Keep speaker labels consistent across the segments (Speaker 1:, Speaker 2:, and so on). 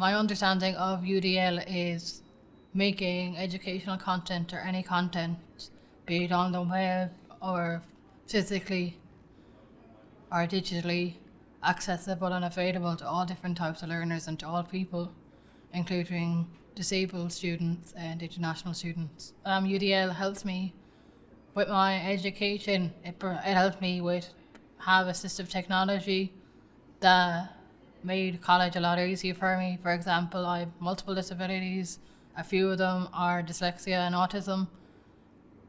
Speaker 1: My understanding of UDL is making educational content or any content, be it on the web or physically or digitally, accessible and available to all different types of learners and to all people, including disabled students and international students. UDL helps me with my education. It helped me with have assistive technology that made college a lot easier for me. For example, I have multiple disabilities. A few of them are dyslexia and autism.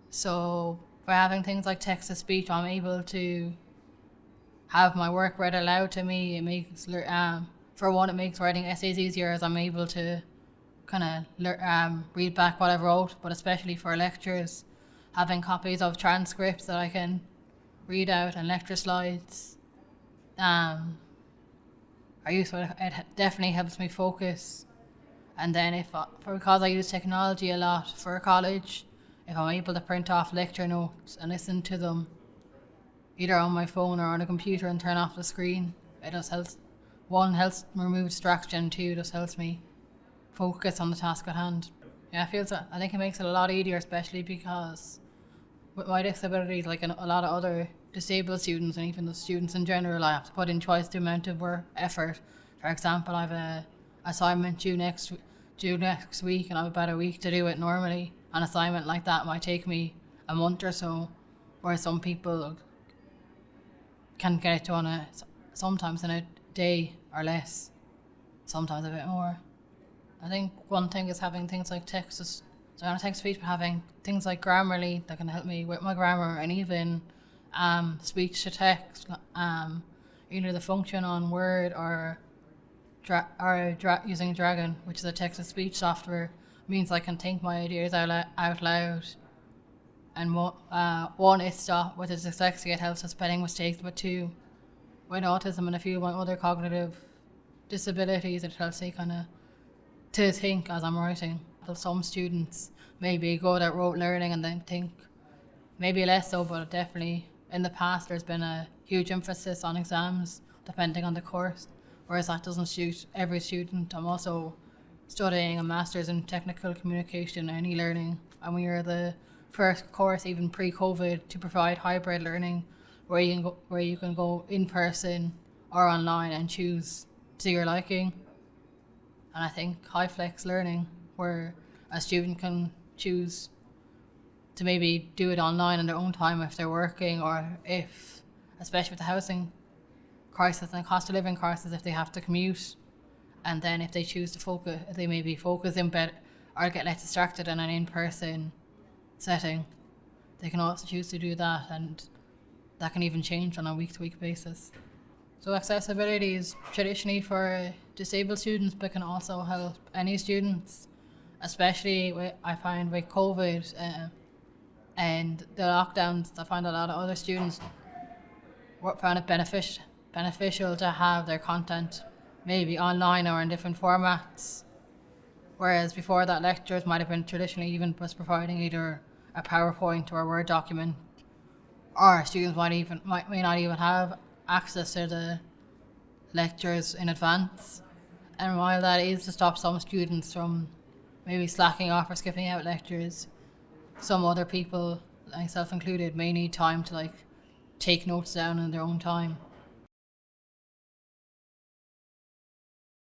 Speaker 1: So by having things like text to speech, I'm able to have my work read aloud to me. It makes for one, it makes writing essays easier as I'm able to kind of read back what I've wrote. But especially for lectures, having copies of transcripts that I can read out and lecture slides are useful. It definitely helps me focus. And then because I use technology a lot for college, if I'm able to print off lecture notes and listen to them either on my phone or on a computer and turn off the screen, it just helps. One, helps remove distraction. Two, just helps me focus on the task at hand. Yeah, I think it makes it a lot easier, especially because with my disabilities, like a lot of other disabled students and even the students in general, I have to put in twice the amount of effort. For example, I have a assignment due next week, and I have about a week to do it. Normally, an assignment like that might take me a month or so, whereas some people can get it done sometimes in a day or less, sometimes a bit more. I think one thing is having things like text to speech, but having things like Grammarly that can help me with my grammar, and even speech to text, either the function on Word or using Dragon, which is a text to speech software, means I can think my ideas out loud. And one, it's with dyslexia, it helps with spelling mistakes, but two, with autism and a few of my other cognitive disabilities, it helps me kind of to think as I'm writing. Some students may be good at rote learning and then think, maybe less so, but definitely in the past there's been a huge emphasis on exams depending on the course, whereas that doesn't suit every student. I'm also studying a master's in technical communication and e-learning, and we are the first course, even pre-COVID, to provide hybrid learning where you can go in person or online and choose to your liking. And I think high flex learning, where a student can choose to maybe do it online in their own time if they're working, or if, especially with the housing crisis and the cost of living crisis, if they have to commute, and then if they choose to focus, they maybe focus in bed or get less distracted in an in-person setting. They can also choose to do that, and that can even change on a week-to-week basis. So accessibility is traditionally for disabled students, but can also help any students, especially I find with COVID and the lockdowns. I find a lot of other students found it beneficial to have their content maybe online or in different formats, whereas before that, lectures might have been traditionally even just providing either a PowerPoint or a Word document, or students may not even have access to the lectures in advance. And while that is to stop some students from maybe slacking off or skipping out lectures, some other people, myself included, may need time to take notes down in their own time.